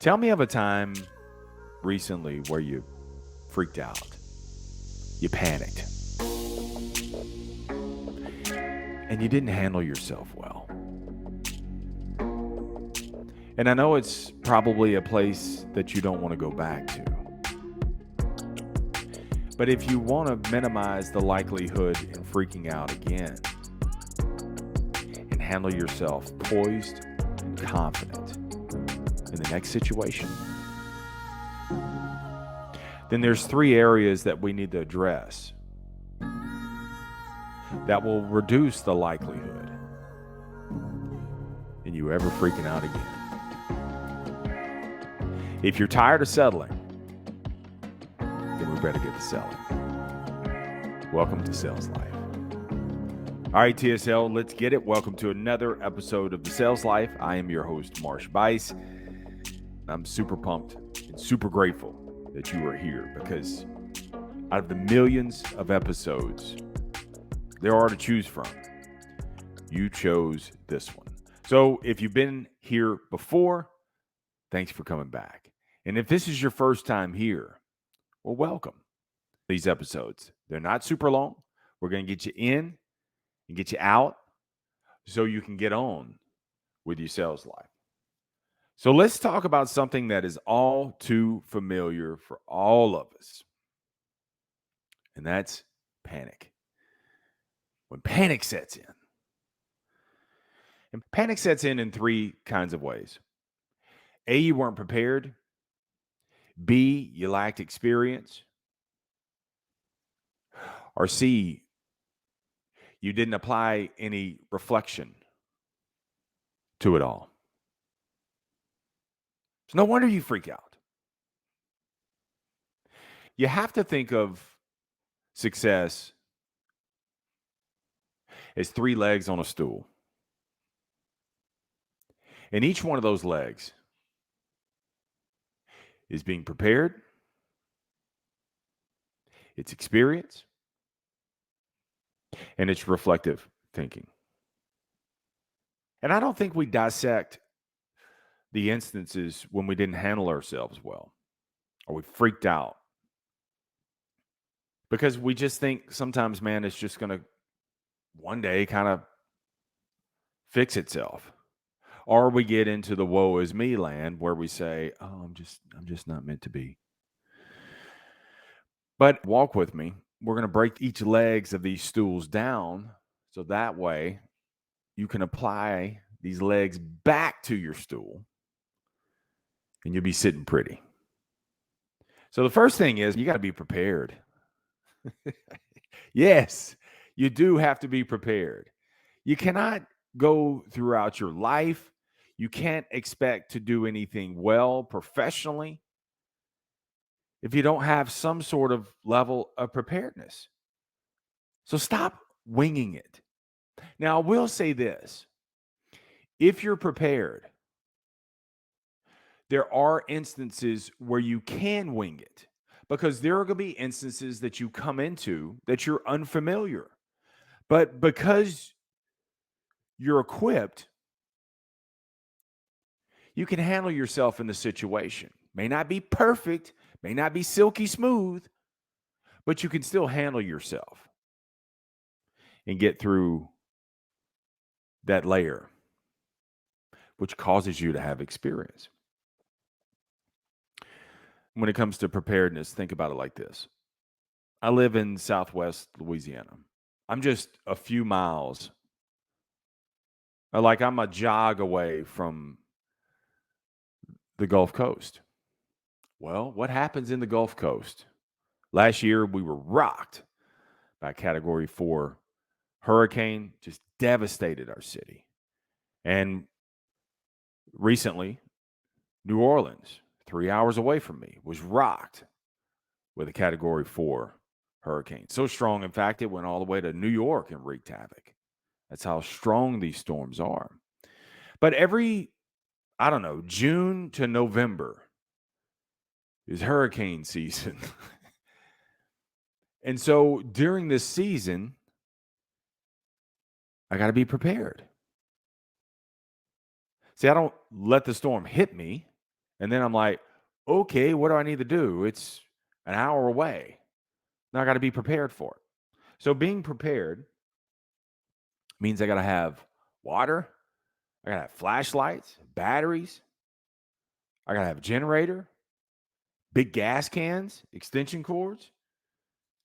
Tell me of a time recently where you freaked out, you panicked, and you didn't handle yourself well. And I know it's probably a place that you don't want to go back to. But if you want to minimize the likelihood in freaking out again and handle yourself poised and confident in the next situation, then there's 3 areas that we need to address that will reduce the likelihood in you ever freaking out again. If you're tired of settling, then we better get to selling. Welcome to Sales Life. All right, TSL, let's get it. Welcome to another episode of the Sales Life. I am your host, Marsh Buice. I'm super pumped and super grateful that you are here because out of the millions of episodes there are to choose from, you chose this one. So if you've been here before, thanks for coming back. And if this is your first time here, well, welcome. These episodes, they're not super long. We're going to get you in and get you out so you can get on with your sales life. So let's talk about something that is all too familiar for all of us, and that's panic. When panic sets in. And panic sets in 3 kinds of ways. A, you weren't prepared. B, you lacked experience. Or C, you didn't apply any reflection to it all. It's no wonder you freak out. You have to think of success as 3 legs on a stool. And each one of those legs is being prepared, it's experience, and it's reflective thinking. And I don't think we dissect the instances when we didn't handle ourselves well or we freaked out. Because we just think sometimes, man, it's just going to one day kind of fix itself. Or we get into the woe is me land where we say, oh, I'm just not meant to be. But walk with me. We're going to break each legs of these stools down so that way you can apply these legs back to your stool and you'll be sitting pretty. So the first thing is you got to be prepared. Yes, you do have to be prepared. You cannot go throughout your life. You can't expect to do anything well professionally if you don't have some sort of level of preparedness. So stop winging it. Now, I will say this. If you're prepared, there are instances where you can wing it because there are going to be instances that you come into that you're unfamiliar. But because you're equipped, you can handle yourself in the situation. May not be perfect, may not be silky smooth, but you can still handle yourself and get through that layer, which causes you to have experience. When it comes to preparedness, think about it like this. I live in Southwest Louisiana. I'm just a few miles, I'm a jog away from the Gulf Coast. Well, what happens in the Gulf Coast? Last year, we were rocked by a Category 4 hurricane, just devastated our city. And recently, New Orleans, 3 hours away from me, was rocked with a Category 4 hurricane. So strong, in fact, it went all the way to New York and wreaked havoc. That's how strong these storms are. But every, June to November is hurricane season. And so during this season, I got to be prepared. See, I don't let the storm hit me And then I'm like, okay, what do I need to do? It's an hour away. Now I got to be prepared for it. So being prepared means I got to have water, I got to have flashlights, batteries, I got to have a generator, big gas cans, extension cords,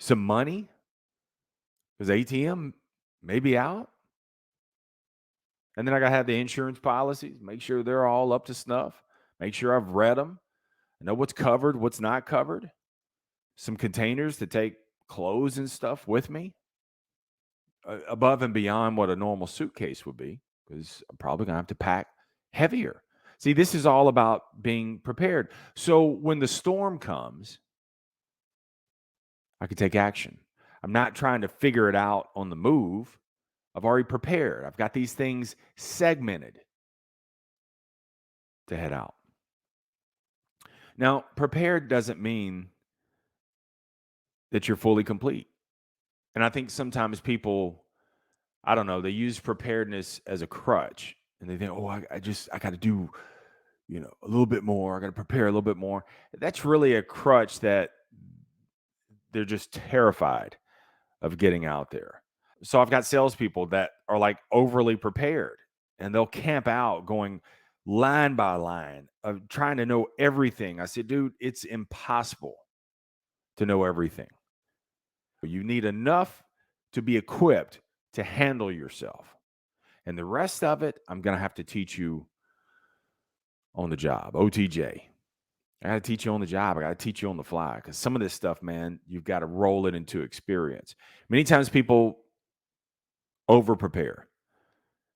some money because ATM may be out. And then I got to have the insurance policies, make sure they're all up to snuff, make sure I've read them, I know what's covered, what's not covered, some containers to take clothes and stuff with me above and beyond what a normal suitcase would be, because I'm probably going to have to pack heavier. See, this is all about being prepared. So when the storm comes, I can take action. I'm not trying to figure it out on the move. I've already prepared. I've got these things segmented to head out. Now, prepared doesn't mean that you're fully complete. And I think sometimes people, I don't know, they use preparedness as a crutch and they think, oh, I got to do, a little bit more. I got to prepare a little bit more. That's really a crutch that they're just terrified of getting out there. So I've got salespeople that are like overly prepared and they'll camp out going line by line of trying to know everything. I said, dude, it's impossible to know everything. You need enough to be equipped to handle yourself. And the rest of it, I'm going to have to teach you on the job, OTJ. I got to teach you on the job. I got to teach you on the fly because some of this stuff, man, you've got to roll it into experience. Many times people over prepare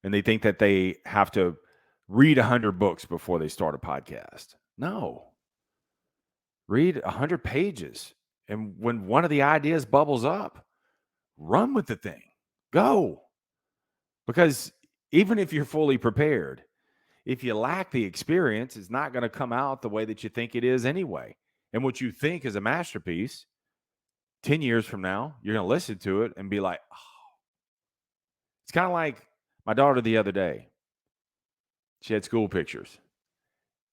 and they think that they have to read 100 books before they start a podcast. No. Read 100 pages. And when one of the ideas bubbles up, run with the thing. Go. Because even if you're fully prepared, if you lack the experience, it's not going to come out the way that you think it is anyway. And what you think is a masterpiece, 10 years from now, you're going to listen to it and be like, oh. It's kind of like my daughter the other day. She had school pictures.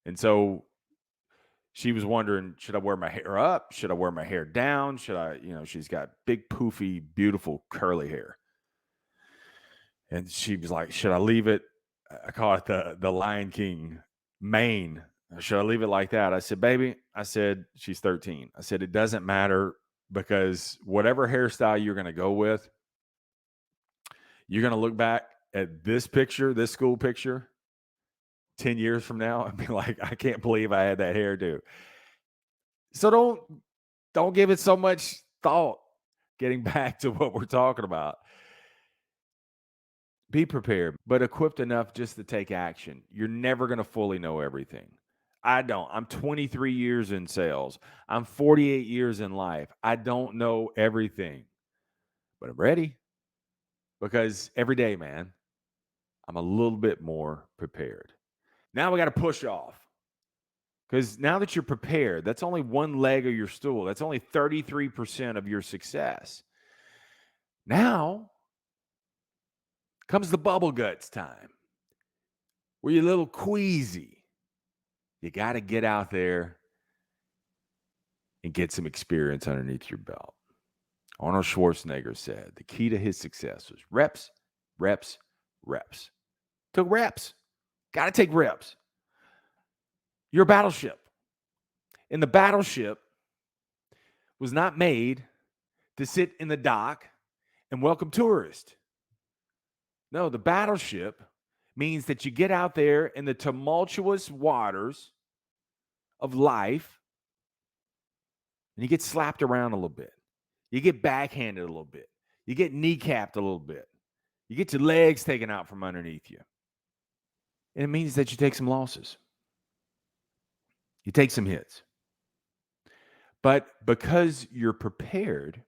And so she was wondering, should I wear my hair up? Should I wear my hair down? Should I, she's got big, poofy, beautiful, curly hair. And she was like, should I leave it? I call it the Lion King mane. Should I leave it like that? I said, baby, she's 13. I said, it doesn't matter because whatever hairstyle you're going to go with, you're going to look back at this picture, this school picture, 10 years from now and be like, I can't believe I had that hairdo. So don't give it so much thought. Getting back to what we're talking about. Be prepared, but equipped enough just to take action. You're never going to fully know everything. I don't. I'm 23 years in sales. I'm 48 years in life. I don't know everything, but I'm ready because every day, man, I'm a little bit more prepared. Now we got to push off because now that you're prepared, that's only one leg of your stool. That's only 33% of your success. Now comes the bubble guts time where you're a little queasy. You got to get out there and get some experience underneath your belt. Arnold Schwarzenegger said the key to his success was reps, reps, reps. Took reps. Got to take reps. You're a battleship. And the battleship was not made to sit in the dock and welcome tourists. No, the battleship means that you get out there in the tumultuous waters of life and you get slapped around a little bit. You get backhanded a little bit. You get kneecapped a little bit. You get your legs taken out from underneath you. And it means that you take some losses. You take some hits. But because you're prepared,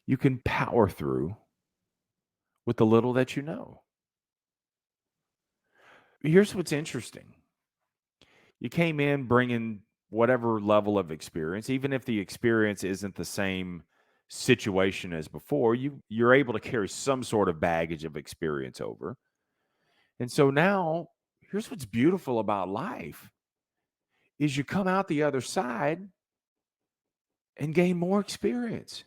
you can power through with the little that you know. Here's what's interesting. You came in bringing whatever level of experience, even if the experience isn't the same situation as before, you're able to carry some sort of baggage of experience over. And so now here's what's beautiful about life is you come out the other side and gain more experience.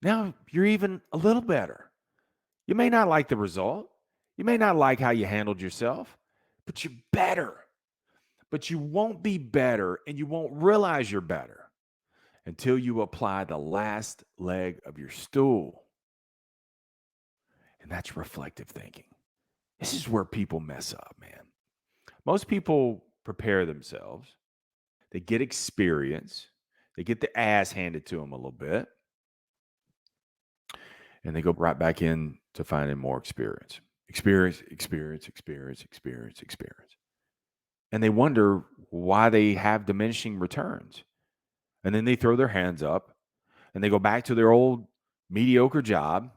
Now you're even a little better. You may not like the result. You may not like how you handled yourself, but you're better. But you won't be better and you won't realize you're better until you apply the last leg of your stool. And that's reflective thinking. This is where people mess up, man. Most people prepare themselves, they get experience, they get the ass handed to them a little bit, and they go right back in to finding more experience. Experience. And they wonder why they have diminishing returns. And then they throw their hands up and they go back to their old mediocre job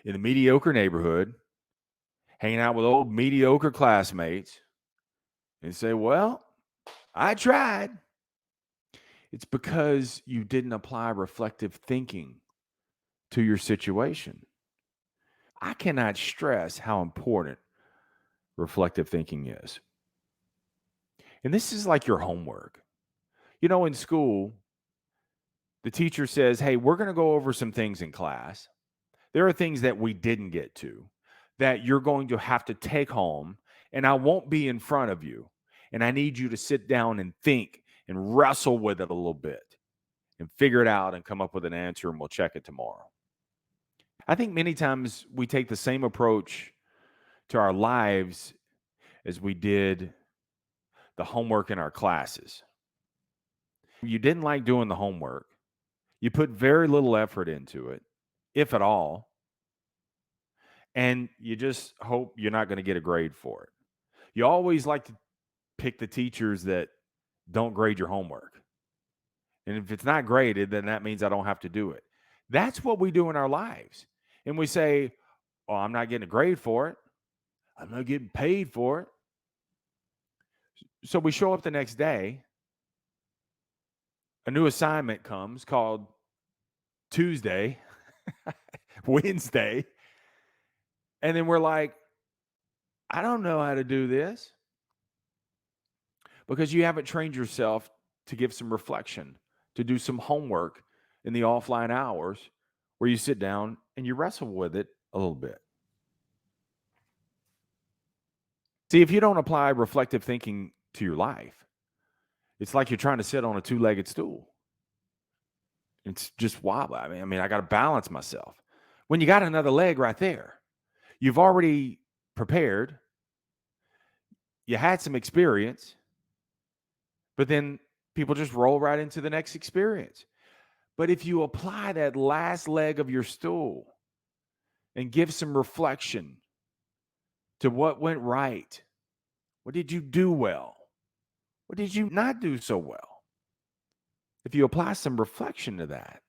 in a mediocre neighborhood, hanging out with old mediocre classmates, and say, well, I tried. It's because you didn't apply reflective thinking to your situation. I cannot stress how important reflective thinking is. And this is like your homework. You know, in school, the teacher says, hey, we're going to go over some things in class. There are things that we didn't get to that you're going to have to take home, and I won't be in front of you. And I need you to sit down and think and wrestle with it a little bit and figure it out and come up with an answer, and we'll check it tomorrow. I think many times we take the same approach to our lives as we did the homework in our classes. You didn't like doing the homework. You put very little effort into it, if at all, and you just hope you're not going to get a grade for it. You always like to pick the teachers that don't grade your homework. And if it's not graded, then that means I don't have to do it. That's what we do in our lives. And we say, oh, I'm not getting a grade for it. I'm not getting paid for it. So we show up the next day. A new assignment comes called Tuesday, Wednesday. And then we're like, I don't know how to do this, because you haven't trained yourself to give some reflection, to do some homework in the offline hours where you sit down and you wrestle with it a little bit. See, if you don't apply reflective thinking to your life, it's like you're trying to sit on a two-legged stool. It's just wobbly. I mean, I got to balance myself. When you got another leg right there, you've already prepared, you had some experience, but then people just roll right into the next experience. But if you apply that last leg of your stool and give some reflection to what went right, what did you do well? What did you not do so well? If you apply some reflection to that,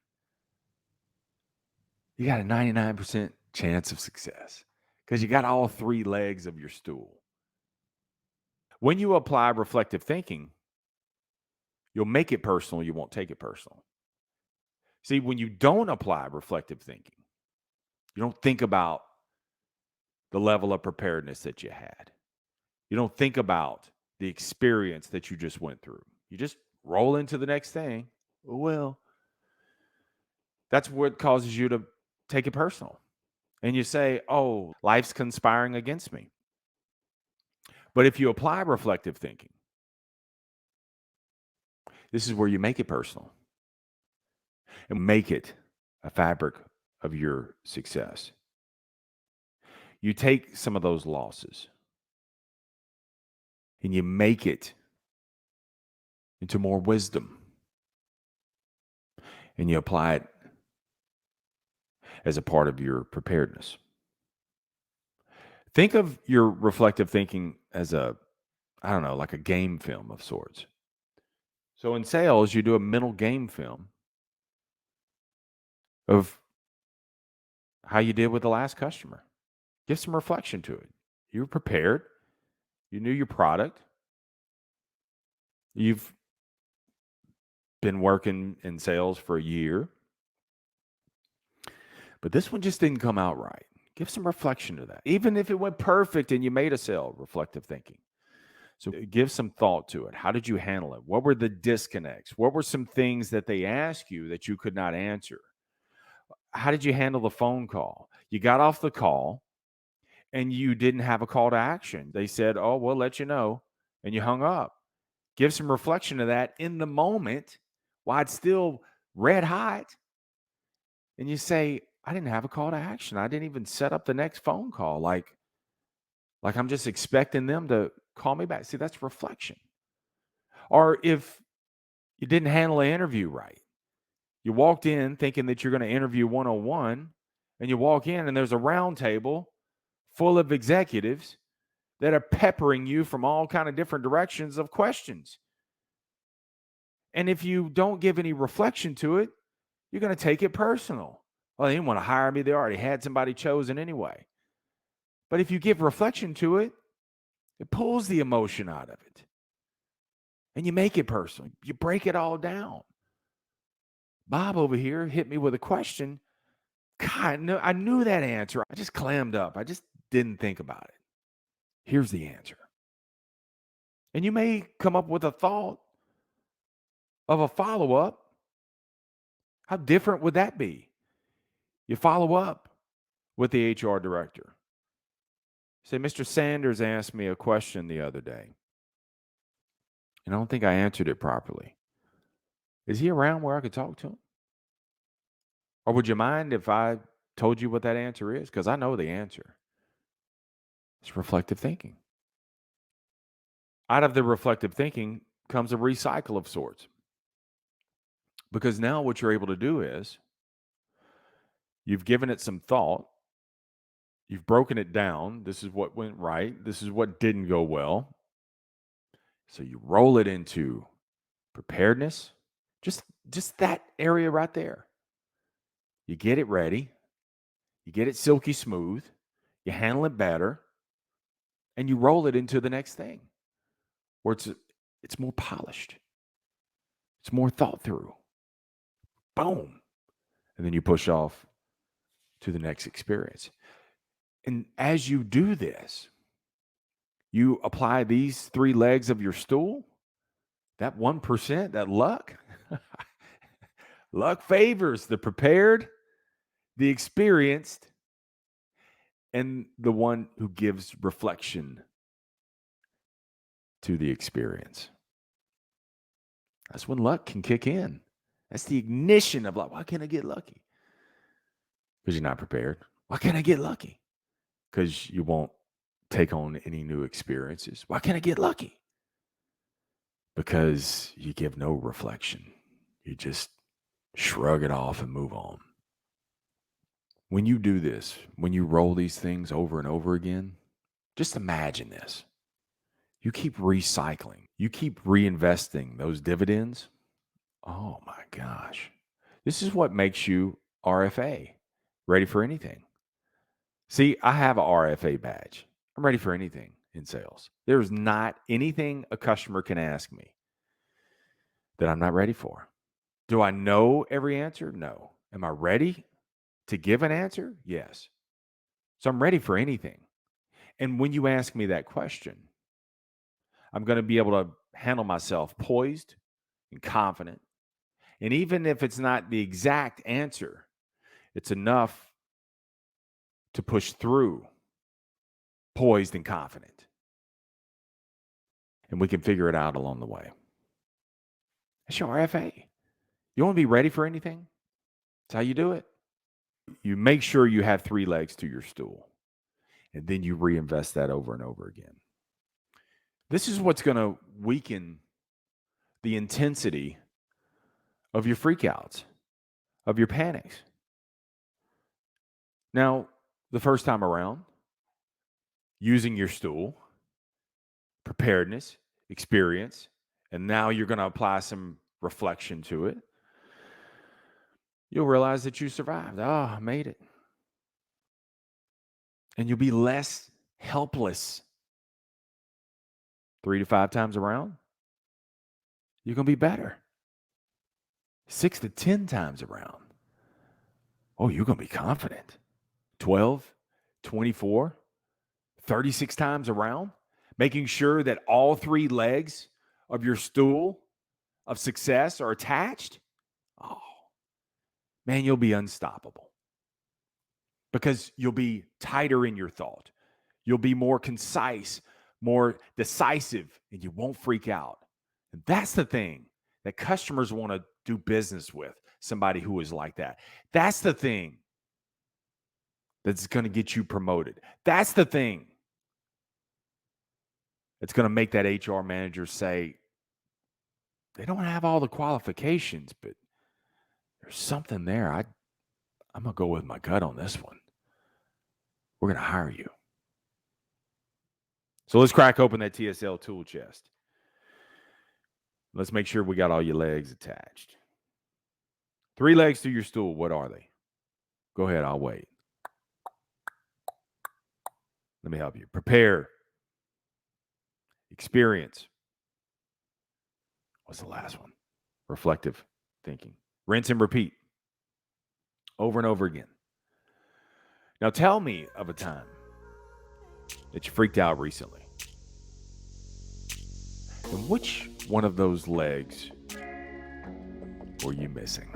you got a 99% chance of success because you got all three legs of your stool. When you apply reflective thinking, you'll make it personal. You won't take it personal. See, when you don't apply reflective thinking, you don't think about the level of preparedness that you had. You don't think about the experience that you just went through. You just roll into the next thing. Well, that's what causes you to take it personal. And you say, oh, life's conspiring against me. But if you apply reflective thinking, this is where you make it personal and make it a fabric of your success. You take some of those losses and you make it into more wisdom, and you apply it as a part of your preparedness. Think of your reflective thinking as like a game film of sorts. So in sales, you do a mental game film of how you did with the last customer. Give some reflection to it. You were prepared. You knew your product. You've been working in sales for a year. But this one just didn't come out right. Give some reflection to that. Even if it went perfect and you made a sale, reflective thinking. So give some thought to it. How did you handle it? What were the disconnects? What were some things that they asked you that you could not answer? How did you handle the phone call? You got off the call and you didn't have a call to action. They said, "Oh, we'll let you know," and you hung up. Give some reflection to that in the moment while it's still red hot. And you say, "I didn't have a call to action. I didn't even set up the next phone call. Like I'm just expecting them to call me back." See, that's reflection. Or if you didn't handle an interview right, you walked in thinking that you're going to interview 101, and you walk in and there's a round table full of executives that are peppering you from all kind of different directions of questions. And if you don't give any reflection to it, you're going to take it personal. Well, they didn't want to hire me. They already had somebody chosen anyway. But if you give reflection to it, it pulls the emotion out of it. And you make it personal. You break it all down. Bob over here hit me with a question. God, no, I knew that answer. I just clammed up. I just didn't think about it. Here's the answer. And you may come up with a thought of a follow-up. How different would that be? You follow up with the HR director. Say, Mr. Sanders asked me a question the other day, and I don't think I answered it properly. Is he around where I could talk to him? Or would you mind if I told you what that answer is? Because I know the answer. It's reflective thinking. Out of the reflective thinking comes a recycle of sorts. Because now what you're able to do is you've given it some thought. You've broken it down. This is what went right. This is what didn't go well. So you roll it into preparedness. Just that area right there. You get it ready. You get it silky smooth. You handle it better. And you roll it into the next thing where it's more polished. It's more thought through. Boom. And then you push off to the next experience. And as you do this, you apply these 3 legs of your stool, that 1%, that luck, luck favors the prepared, the experienced, and the one who gives reflection to the experience. That's when luck can kick in. That's the ignition of luck. Why can't I get lucky? Because you're not prepared. Why can't I get lucky? Because you won't take on any new experiences. Why can't I get lucky? Because you give no reflection. You just shrug it off and move on. When you do this, when you roll these things over and over again, just imagine this. You keep recycling. You keep reinvesting those dividends. Oh my gosh. This is what makes you RFA, ready for anything. See, I have a RFA badge. I'm ready for anything in sales. There's not anything a customer can ask me that I'm not ready for. Do I know every answer? No. Am I ready to give an answer? Yes. So I'm ready for anything. And when you ask me that question, I'm going to be able to handle myself poised and confident. And even if it's not the exact answer, it's enough to push through poised and confident. And we can figure it out along the way. That's your RFA. You want to be ready for anything? That's how you do it. You make sure you have 3 legs to your stool, and then you reinvest that over and over again. This is what's going to weaken the intensity of your freakouts, of your panics. Now, the first time around, using your stool, preparedness, experience, and now you're going to apply some reflection to it, you'll realize that you survived. Oh, I made it. And you'll be less helpless. 3 to 5 times around, you're going to be better. 6 to 10 times around, oh, you're going to be confident. 12 24, 36 times around, making sure that all 3 legs of your stool of success are attached, oh, man, you'll be unstoppable because you'll be tighter in your thought. You'll be more concise, more decisive, and you won't freak out. And that's the thing that customers want to do business with, somebody who is like that. That's the thing that's going to get you promoted. That's the thing that's going to make that HR manager say, they don't have all the qualifications, but there's something there. I'm going to go with my gut on this one. We're going to hire you. So let's crack open that TSL tool chest. Let's make sure we got all your legs attached. 3 legs to your stool. What are they? Go ahead. I'll wait. Let me help you. Prepare. Experience. What's the last one? Reflective thinking. Rinse and repeat. Over and over again. Now tell me of a time that you freaked out recently. And which one of those legs were you missing?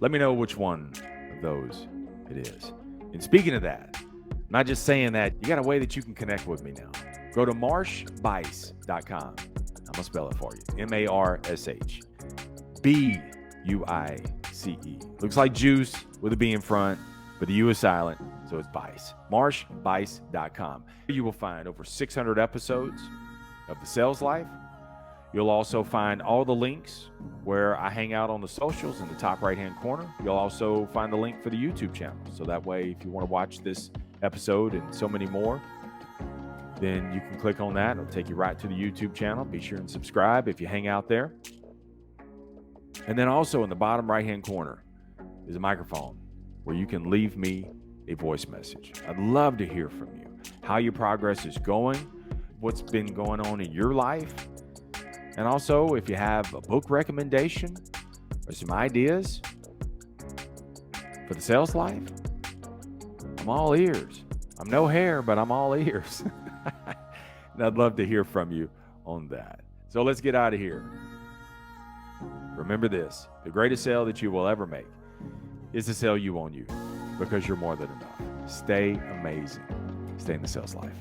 Let me know which one of those it is. And speaking of that, I'm not just saying that, you got a way that you can connect with me now. Go to marshbuice.com. I'm going to spell it for you. MarshBuice. Looks like juice with a B in front, but the U is silent, so it's Bice. Marshbuice.com. You will find over 600 episodes of The Sales Life. You'll also find all the links where I hang out on the socials in the top right-hand corner. You'll also find the link for the YouTube channel. So that way, if you want to watch this episode and so many more, then you can click on that. It'll take you right to the YouTube channel. Be sure and subscribe if you hang out there. And then also in the bottom right-hand corner is a microphone where you can leave me a voice message. I'd love to hear from you, how your progress is going, what's been going on in your life. And also, if you have a book recommendation or some ideas for the sales life, I'm all ears. I'm no hair, but I'm all ears. And I'd love to hear from you on that. So let's get out of here. Remember this, the greatest sale that you will ever make is the sale you own you, because you're more than enough. Stay amazing. Stay in the sales life.